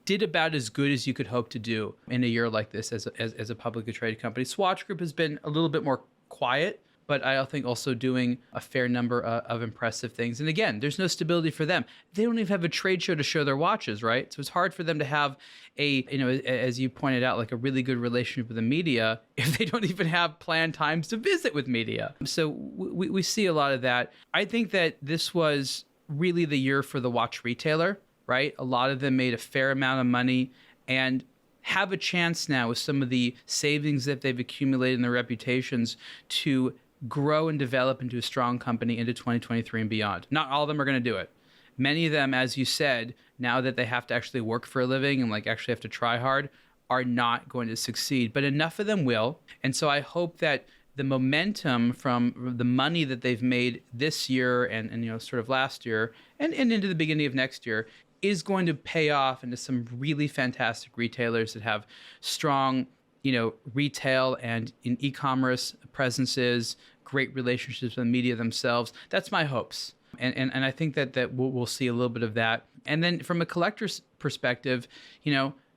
did about as good as you could hope to do in a year like this as a publicly traded company. Swatch Group has been a little bit more quiet, but I think also doing a fair number of impressive things. And again, there's no stability for them. They don't even have a trade show to show their watches, right? So it's hard for them to have as you pointed out, like a really good relationship with the media if they don't even have planned times to visit with media. So we see a lot of that. I think that this was really the year for the watch retailer, right? A lot of them made a fair amount of money and have a chance now with some of the savings that they've accumulated in their reputations to grow and develop into a strong company into 2023 and beyond. Not all of them are going to do it. Many of them, as you said, now that they have to actually work for a living and like actually have to try hard, are not going to succeed. But enough of them will. And so I hope that the momentum from the money that they've made this year and sort of last year and into the beginning of next year is going to pay off into some really fantastic retailers that have strong retail and in e-commerce presences, great relationships with the media themselves. That's my hopes. And I think that we'll see a little bit of that. And then from a collector's perspective,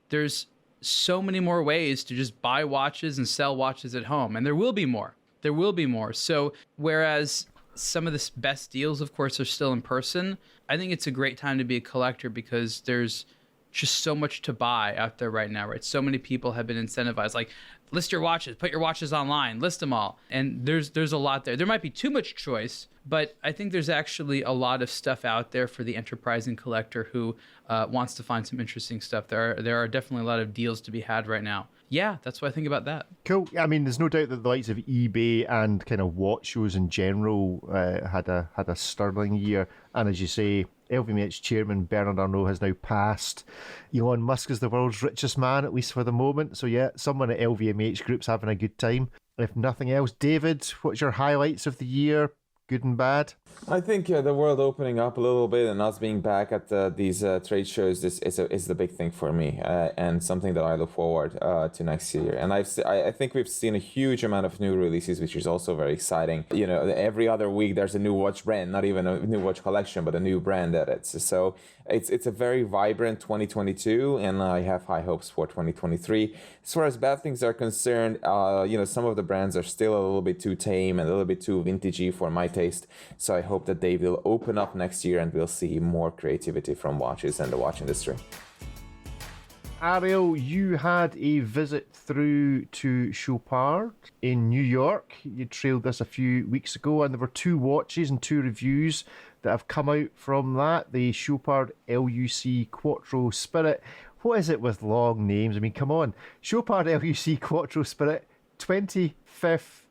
there's so many more ways to just buy watches and sell watches at home. And there will be more. There will be more. So whereas some of the best deals, of course, are still in person, I think it's a great time to be a collector because there's just so much to buy out there right now, right? So many people have been incentivized, like list your watches, put your watches online, list them all. And there's a lot there. There might be too much choice, but I think there's actually a lot of stuff out there for the enterprising collector who wants to find some interesting stuff. There are definitely a lot of deals to be had right now. Yeah, that's what I think about that. Cool. I mean, there's no doubt that the likes of eBay and kind of watch shows in general had a sterling year. And as you say, LVMH chairman Bernard Arnault has now passed. Elon Musk is the world's richest man, at least for the moment. So yeah, someone at LVMH Group's having a good time. If nothing else, David, what's your highlights of the year? Good and bad? I think the world opening up a little bit and us being back at these trade shows is the big thing for me and something that I look forward to next year. And I think we've seen a huge amount of new releases, which is also very exciting. Every other week there's a new watch brand, not even a new watch collection, but a new brand that it's. So it's a very vibrant 2022, and I have high hopes for 2023. As far as bad things are concerned, some of the brands are still a little bit too tame and a little bit too vintagey for my taste. So I hope that they will open up next year and we'll see more creativity from watches and the watch industry. Ariel, you had a visit through to Chopard in New York. You trailed this a few weeks ago, and there were 2 watches and 2 reviews that have come out from that. The Chopard L.U.C. Quattro Spirit. What is it with long names? I mean, come on. Chopard L.U.C. Quattro Spirit, 25th.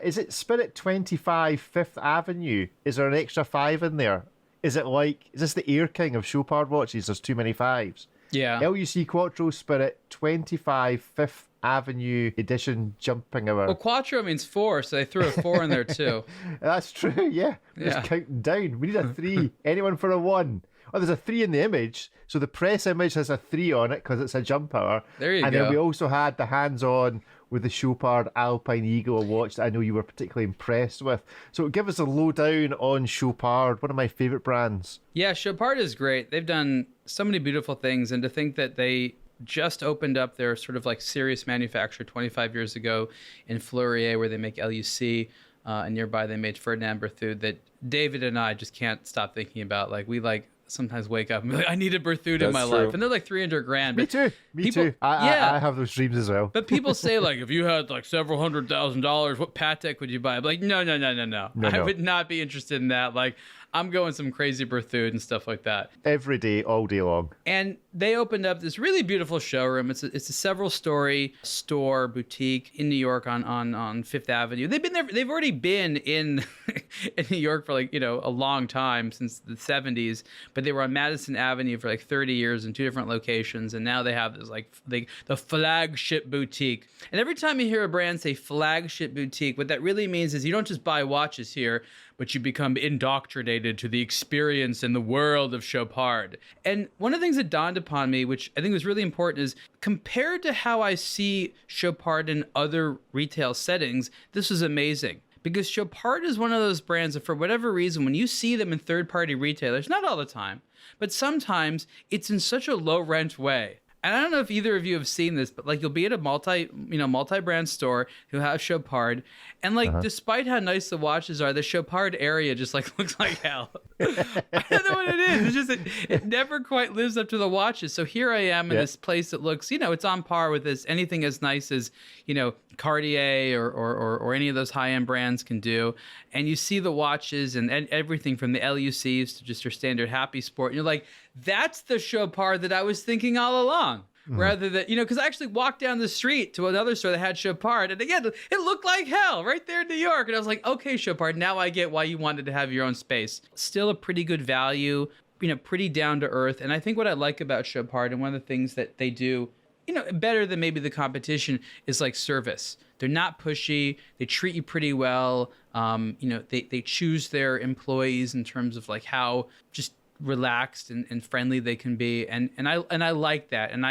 Is it Spirit 25 Fifth Avenue? Is there an extra 5 in there? Is this the Air King of Chopard watches? There's too many 5s. Yeah. L.U.C. Quattro Spirit 25 Fifth Avenue edition jumping hour. Well, Quattro means 4, so they threw a 4 in there too. That's true, yeah. Just counting down. We need a 3. Anyone for a 1? Oh, there's a 3 in the image. So the press image has a 3 on it because it's a jump hour. There you go. And then we also had the hands-on with the Chopard Alpine Eagle, a watch that I know you were particularly impressed with. So give us a lowdown on Chopard, one of my favourite brands. Yeah, Chopard is great. They've done so many beautiful things, and to think that they just opened up their sort of like serious manufacturer 25 years ago in Fleurier, where they make L.U.C., and nearby they made Ferdinand Berthoud, that David and I just can't stop thinking about. Like, we sometimes wake up and be like, I need a Berthoud in my life, and they're like $300,000. Me too. I have those dreams as well. But people say, like, if you had like several $100,000, what Patek would you buy? I'm like, no. I would not be interested in that. Like, I'm going some crazy Berthoud and stuff like that. Every day, all day long. And they opened up this really beautiful showroom. It's a several-story store boutique in New York on Fifth Avenue. They've been there. They've already been in New York for a long time, since the 70s. But they were on Madison Avenue for like 30 years in 2 different locations, and now they have this the flagship boutique. And every time you hear a brand say flagship boutique, what that really means is you don't just buy watches here, but you become indoctrinated upgraded to the experience in the world of Chopard. And one of the things that dawned upon me, which I think was really important, is compared to how I see Chopard in other retail settings, this was amazing. Because Chopard is one of those brands that, for whatever reason, when you see them in third-party retailers, not all the time, but sometimes it's in such a low-rent way. And I don't know if either of you have seen this, but like you'll be at a multi-brand store who have Chopard, and like despite how nice the watches are, the Chopard area just like looks like hell. I don't know what it is. It's just it never quite lives up to the watches. So here I am in this place that looks, it's on par with anything as nice as Cartier or any of those high-end brands can do. And you see the watches and everything from the L.U.Cs to just your standard Happy Sport. And you're like, that's the Chopard that I was thinking all along. Rather than, because I actually walked down the street to another store that had Chopard. And again, it looked like hell right there in New York. And I was like, okay, Chopard, now I get why you wanted to have your own space. Still a pretty good value, pretty down to earth. And I think what I like about Chopard, and one of the things that they do, better than maybe the competition, is like service. They're not pushy. They treat you pretty well. They choose their employees in terms of like how just relaxed and friendly they can be, and I like that. And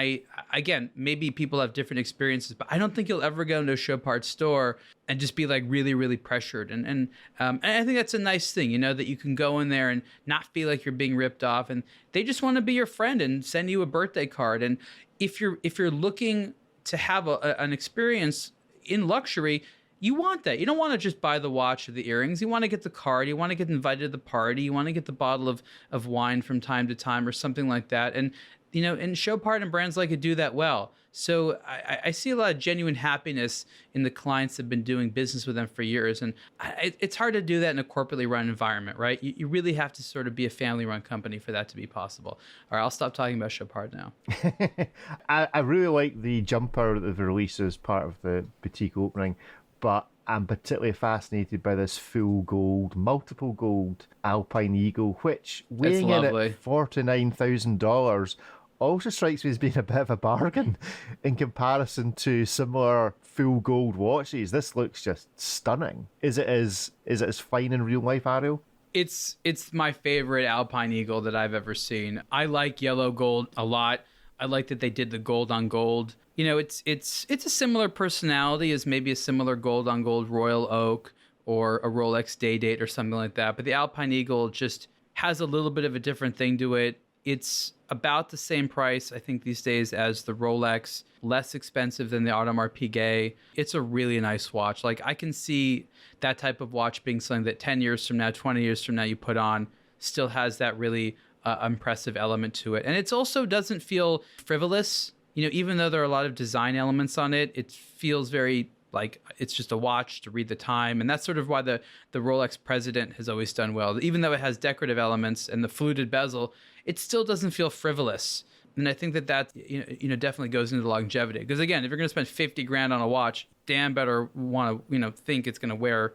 again, maybe people have different experiences, but I don't think you'll ever go into a Chopard store and just be like really, really pressured. And I think that's a nice thing, that you can go in there and not feel like you're being ripped off, and they just want to be your friend and send you a birthday card. And if you're looking to have an experience in luxury, you want that. You don't want to just buy the watch or the earrings. You want to get the card. You want to get invited to the party. You want to get the bottle of wine from time to time or something like that. And, and Chopard and brands like it do that well. So I see a lot of genuine happiness in the clients that have been doing business with them for years. And it's hard to do that in a corporately run environment, right? You really have to sort of be a family run company for that to be possible. All right, I'll stop talking about Chopard now. I really like the jumper that they've released as part of the boutique opening. But I'm particularly fascinated by this full gold, multiple gold Alpine Eagle, which weighing in at $49,000 also strikes me as being a bit of a bargain in comparison to similar full gold watches. This looks just stunning. Is it as fine in real life, Ariel? It's my favorite Alpine Eagle that I've ever seen. I like yellow gold a lot. I like that they did the gold on gold. It's a similar personality as maybe a similar gold on gold Royal Oak or a Rolex Day Date or something like that. But the Alpine Eagle just has a little bit of a different thing to it. It's about the same price, I think, these days as the Rolex, less expensive than the Audemars Piguet. It's a really nice watch. Like, I can see that type of watch being something that 10 years from now, 20 years from now, you put on, still has that really impressive element to it. And it also doesn't feel frivolous. Even though there are a lot of design elements on it, it feels very like it's just a watch to read the time. And that's sort of why the Rolex President has always done well. Even though it has decorative elements and the fluted bezel, it still doesn't feel frivolous. And I think that definitely goes into the longevity. Because again, if you're going to spend $50,000 on a watch, Dan better want to think it's going to wear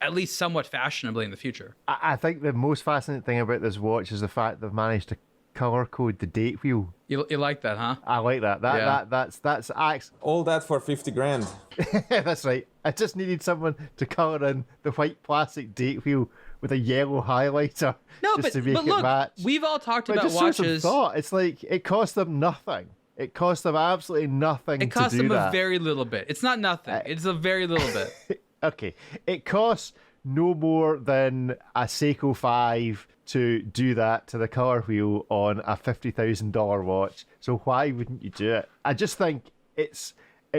at least somewhat fashionably in the future. I think the most fascinating thing about this watch is the fact they've managed to color code the date wheel. You like that, huh? I like that. That's all that for $50,000. That's right. I just needed someone to color in the white plastic date wheel with a yellow highlighter to make it match. We've all talked about just watches. Some thought. It's like it cost them nothing. It cost them absolutely nothing. It cost to do them that. A very little bit. It's not nothing. It's a very little bit. Okay, it costs no more than a Seiko 5 to do that to the color wheel on a $50,000 watch. So why wouldn't you do it? I just think it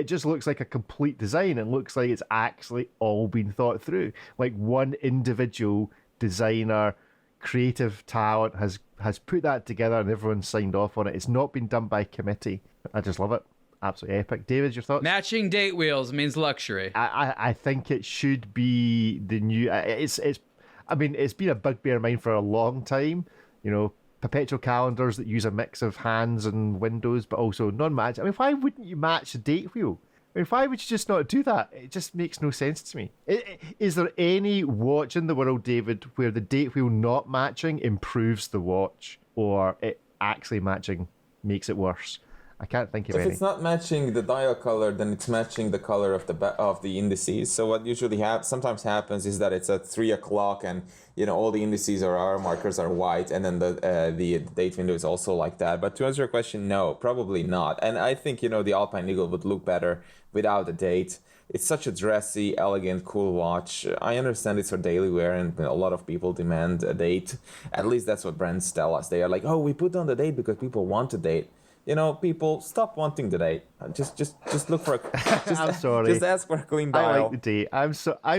just looks like a complete design. It looks like it's actually all been thought through. Like one individual designer, creative talent has put that together and everyone's signed off on it. It's not been done by committee. I just love it. Absolutely epic. David, your thoughts? Matching date wheels means luxury. I think it should be the new. It's been a bugbear of mine for a long time. Perpetual calendars that use a mix of hands and windows, but also non-match. I mean, why wouldn't you match the date wheel? I mean, why would you just not do that? It just makes no sense to me. Is there any watch in the world, David, where the date wheel not matching improves the watch, or it actually matching makes it worse? I can't think of If any. it's not matching the dial color, then it's matching the color of the indices. So what usually sometimes happens is that it's at 3 o'clock, and all the indices or hour markers are white, and then the date window is also like that. But to answer your question, no, probably not. And I think the Alpine Eagle would look better without a date. It's such a dressy, elegant, cool watch. I understand it's for daily wear, and a lot of people demand a date. At least that's what brands tell us. They are like, oh, we put on the date because people want a date. People stop wanting the date. Just look for I'm sorry. Just ask for a clean dial. I like the date. I'm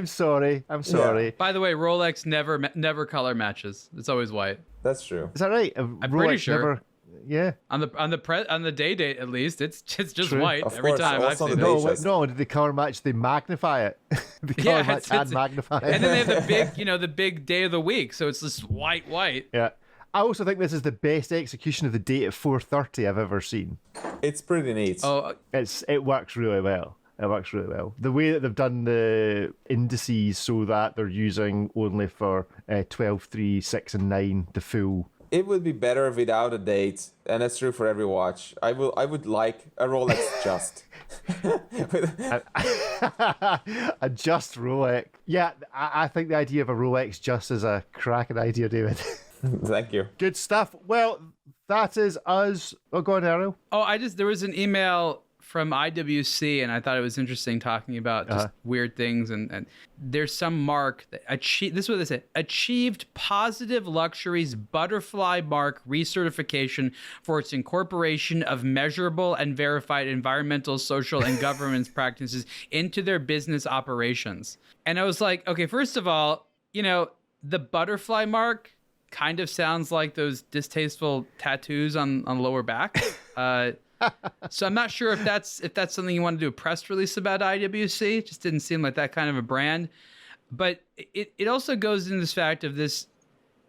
sorry. Yeah. By the way, Rolex never color matches. It's always white. That's true. Is that right? I'm pretty sure. Yeah. On the day date, at least, it's just True. white Of every course, time I've also seen the it. day- No, the color match, they magnify it. The color match and magnify it. And then they have the big, the big day of the week, so it's this white. Yeah. I also think this is the best execution of the date at 4:30 I've ever seen. It's pretty neat. Oh, It works really well. It works really well. The way that they've done the indices so that they're using only for 12, 3, 6, and 9 the full. It would be better without a date, and that's true for every watch. I would like a Rolex Just. A Just Rolex. Yeah, I think the idea of a Rolex Just is a cracking idea, David. Thank you. Good stuff. Well, that is us. Oh, go on, Ariel. Oh, there was an email from IWC, and I thought it was interesting talking about just weird things. And there's some mark that achieved. This is what they said: achieved Positive Luxury's Butterfly Mark recertification for its incorporation of measurable and verified environmental, social, and governance practices into their business operations. And I was like, okay, first of all, the butterfly mark kind of sounds like those distasteful tattoos on lower back. So I'm not sure if that's something you want to do a press release about IWC. It just didn't seem like that kind of a brand. But it also goes into this fact of this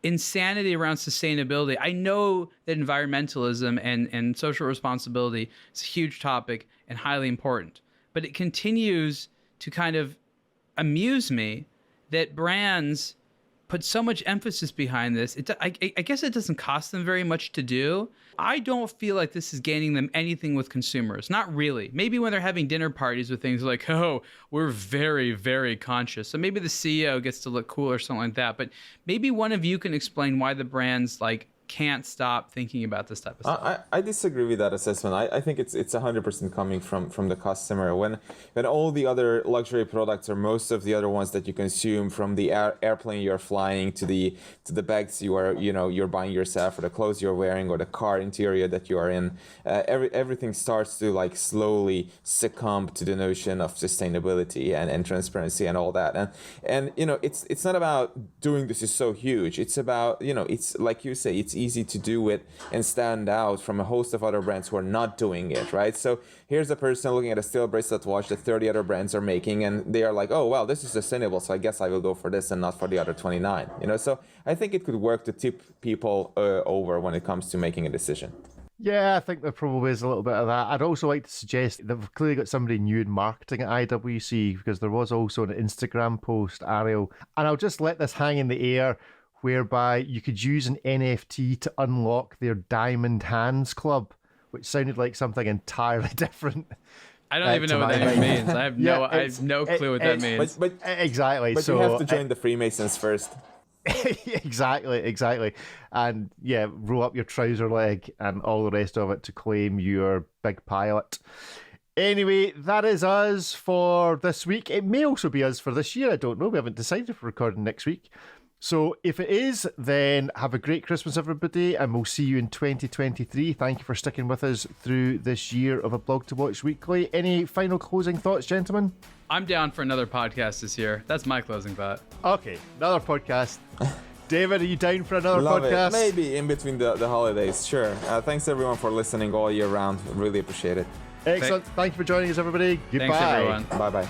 insanity around sustainability. I know that environmentalism and social responsibility is a huge topic and highly important, but it continues to kind of amuse me that brands put so much emphasis behind this. I guess it doesn't cost them very much to do. I don't feel like this is gaining them anything with consumers. Not really. Maybe when they're having dinner parties with things like, oh, we're very, very conscious. So maybe the CEO gets to look cool or something like that. But maybe one of you can explain why the brands can't stop thinking about this type of stuff. I disagree with that assessment. I think it's 100% coming from the customer. When all the other luxury products, or most of the other ones that you consume, from the airplane you're flying to the bags you're buying yourself, or the clothes you're wearing, or the car interior that you are in, everything starts to slowly succumb to the notion of sustainability and transparency and all that. And it's not about doing this is so huge. It's about it's like you say, it's easy to do it and stand out from a host of other brands who are not doing it, right? So here's a person looking at a steel bracelet watch that 30 other brands are making, and they are like, oh, well, this is sustainable, so I guess I will go for this and not for the other 29. So I think it could work to tip people over when it comes to making a decision. Yeah, I think there probably is a little bit of that. I'd also like to suggest they've clearly got somebody new in marketing at IWC, because there was also an Instagram post, Ariel, and I'll just let this hang in the air, whereby you could use an NFT to unlock their Diamond Hands Club, which sounded like something entirely different. I don't even know what that means. I have no clue what that means. But exactly. But so you have to join the Freemasons first. Exactly. And yeah, roll up your trouser leg and all the rest of it to claim your big pilot. Anyway, that is us for this week. It may also be us for this year. I don't know. We haven't decided if we're recording next week. So if it is, then have a great Christmas, everybody, and we'll see you in 2023. Thank you for sticking with us through this year of A Blog to Watch Weekly. Any final closing thoughts, gentlemen? I'm down for another podcast this year. That's my closing thought. Okay, another podcast. David, are you down for another Love podcast? It. Maybe in between the holidays, sure. Thanks everyone for listening all year round. Really appreciate it. Excellent. Thank you for joining us, everybody. Goodbye. Thanks, everyone. Bye-bye.